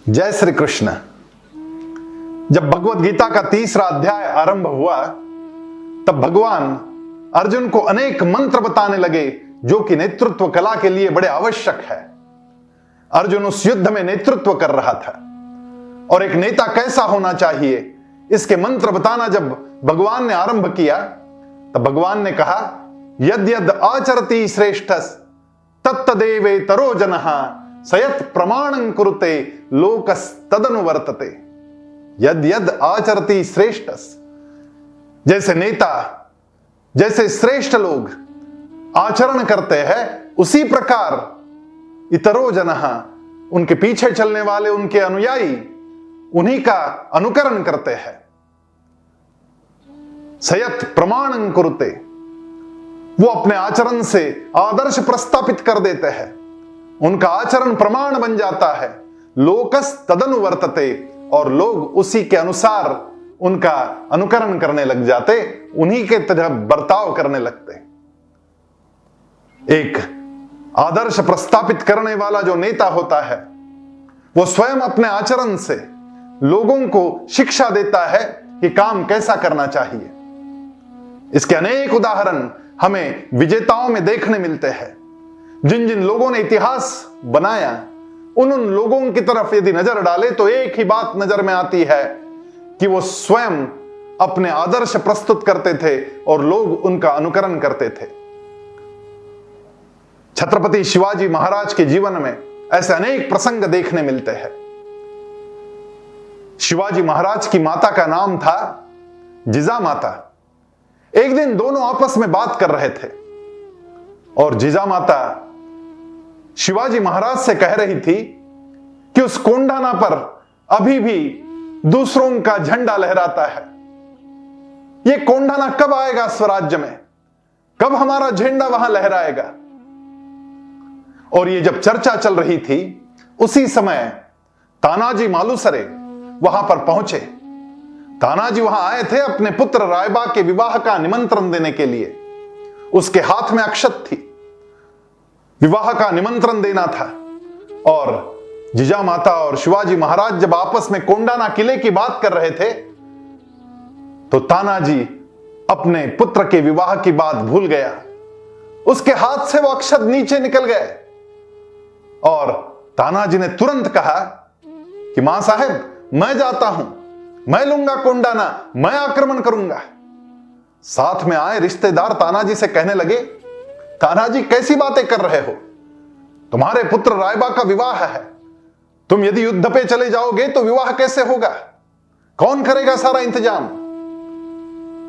जय श्री कृष्ण। जब भगवत गीता का 3रा अध्याय आरंभ हुआ तब भगवान अर्जुन को अनेक मंत्र बताने लगे जो कि नेतृत्व कला के लिए बड़े आवश्यक है। अर्जुन उस युद्ध में नेतृत्व कर रहा था और एक नेता कैसा होना चाहिए इसके मंत्र बताना जब भगवान ने आरंभ किया तब भगवान ने कहा, यद यद आचरति श्रेष्ठस तत्तदेवे तरो जनः सयत प्रमाणं कुरुते लोकस तदनुवर्तते। यद यद आचरति श्रेष्ठस, जैसे नेता जैसे श्रेष्ठ लोग आचरण करते हैं उसी प्रकार इतरो जनः, उनके पीछे चलने वाले उनके अनुयायी उन्हीं का अनुकरण करते हैं। सयत प्रमाणं कुरुते, वो अपने आचरण से आदर्श प्रस्थापित कर देते हैं, उनका आचरण प्रमाण बन जाता है। लोकस तदनुवर्तते, और लोग उसी के अनुसार उनका अनुकरण करने लग जाते, उन्हीं के तरह बर्ताव करने लगते। एक आदर्श प्रस्थापित करने वाला जो नेता होता है वो स्वयं अपने आचरण से लोगों को शिक्षा देता है कि काम कैसा करना चाहिए। इसके अनेक उदाहरण हमें विजेताओं में देखने मिलते हैं। जिन जिन लोगों ने इतिहास बनाया उन लोगों की तरफ यदि नजर डाले तो एक ही बात नजर में आती है कि वो स्वयं अपने आदर्श प्रस्तुत करते थे और लोग उनका अनुकरण करते थे। छत्रपति शिवाजी महाराज के जीवन में ऐसे अनेक प्रसंग देखने मिलते हैं। शिवाजी महाराज की माता का नाम था जिजामाता। एक दिन दोनों आपस में बात कर रहे थे और जिजामाता शिवाजी महाराज से कह रही थी कि उस कोंडाना पर अभी भी दूसरों का झंडा लहराता है। यह कोंडाना कब आएगा स्वराज्य में, कब हमारा झंडा वहां लहराएगा। और ये जब चर्चा चल रही थी उसी समय तानाजी मालुसरे वहां पर पहुंचे। तानाजी वहां आए थे अपने पुत्र रायबा के विवाह का निमंत्रण देने के लिए। उसके हाथ में अक्षत थी, विवाह का निमंत्रण देना था। और जिजामाता और शिवाजी महाराज जब आपस में कोंडाना किले की बात कर रहे थे तो तानाजी अपने पुत्र के विवाह की बात भूल गया। उसके हाथ से वो अक्षत नीचे निकल गए और तानाजी ने तुरंत कहा कि मां साहब मैं जाता हूं, मैं लूंगा कोंडाना, मैं आक्रमण करूंगा। साथ में आए रिश्तेदार तानाजी से कहने लगे, तानाजी कैसी बातें कर रहे हो, तुम्हारे पुत्र रायबा का विवाह है, तुम यदि युद्ध पे चले जाओगे तो विवाह कैसे होगा, कौन करेगा सारा इंतजाम।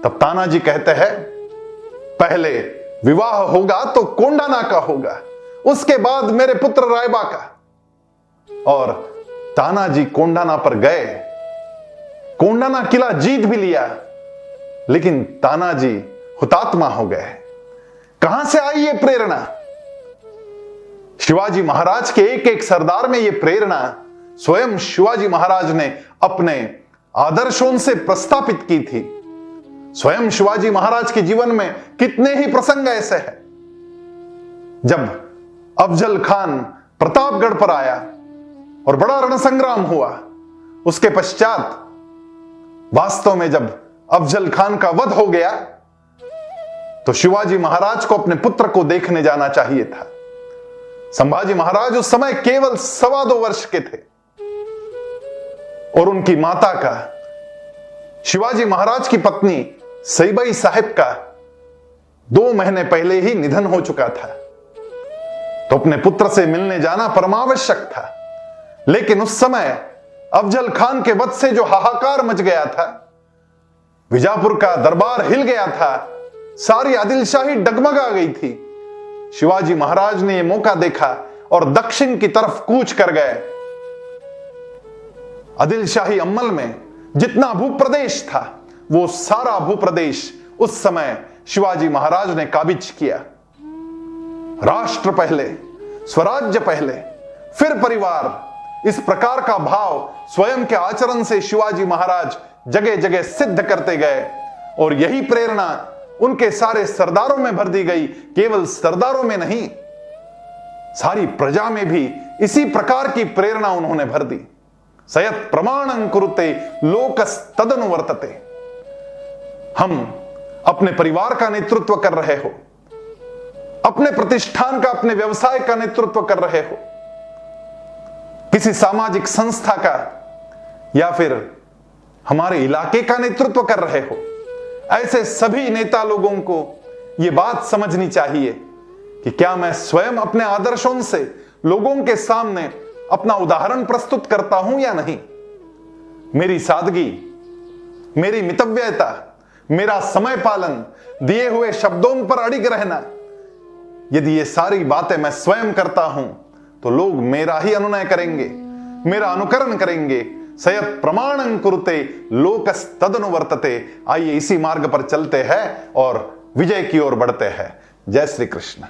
तब तानाजी कहते हैं, पहले विवाह होगा तो कोंडाना का होगा, उसके बाद मेरे पुत्र रायबा का। और तानाजी कोंडाना पर गए, कोंडाना किला जीत भी लिया, लेकिन तानाजी हुतात्मा हो गए। कहां से आई ये प्रेरणा? शिवाजी महाराज के एक एक सरदार में ये प्रेरणा स्वयं शिवाजी महाराज ने अपने आदर्शों से प्रस्थापित की थी। स्वयं शिवाजी महाराज के जीवन में कितने ही प्रसंग ऐसे हैं। जब अफजल खान प्रतापगढ़ पर आया और बड़ा रणसंग्राम हुआ, उसके पश्चात वास्तव में जब अफजल खान का वध हो गया तो शिवाजी महाराज को अपने पुत्र को देखने जाना चाहिए था। संभाजी महाराज उस समय केवल 2.25 वर्ष के थे और उनकी माता का, शिवाजी महाराज की पत्नी सईबाई साहिब का 2 महीने पहले ही निधन हो चुका था। तो अपने पुत्र से मिलने जाना परमावश्यक था। लेकिन उस समय अफजल खान के वध से जो हाहाकार मच गया था, बीजापुर का दरबार हिल गया था, सारी आदिलशाही डगमगा गई थी। शिवाजी महाराज ने यह मौका देखा और दक्षिण की तरफ कूच कर गए। आदिलशाही अम्मल में जितना भूप्रदेश था वो सारा भूप्रदेश उस समय शिवाजी महाराज ने काबिज किया। राष्ट्र पहले, स्वराज्य पहले, फिर परिवार, इस प्रकार का भाव स्वयं के आचरण से शिवाजी महाराज जगह जगह सिद्ध करते गए और यही प्रेरणा उनके सारे सरदारों में भर दी गई। केवल सरदारों में नहीं, सारी प्रजा में भी इसी प्रकार की प्रेरणा उन्होंने भर दी। सयत् प्रमाणं कुरुते लोकस्तदनुवर्तते। हम अपने परिवार का नेतृत्व कर रहे हो, अपने प्रतिष्ठान का, अपने व्यवसाय का नेतृत्व कर रहे हो, किसी सामाजिक संस्था का या फिर हमारे इलाके का नेतृत्व कर रहे हो, ऐसे सभी नेता लोगों को यह बात समझनी चाहिए कि क्या मैं स्वयं अपने आदर्शों से लोगों के सामने अपना उदाहरण प्रस्तुत करता हूं या नहीं। मेरी सादगी, मेरी मितव्ययता, मेरा समय पालन, दिए हुए शब्दों पर अड़िग रहना, यदि ये सारी बातें मैं स्वयं करता हूं तो लोग मेरा ही अनुनय करेंगे, मेरा अनुकरण करेंगे। सयत् प्रमाणं कुरुते लोकस्तदनुवर्तते। आइए इसी मार्ग पर चलते हैं और विजय की ओर बढ़ते हैं। जय श्री कृष्ण।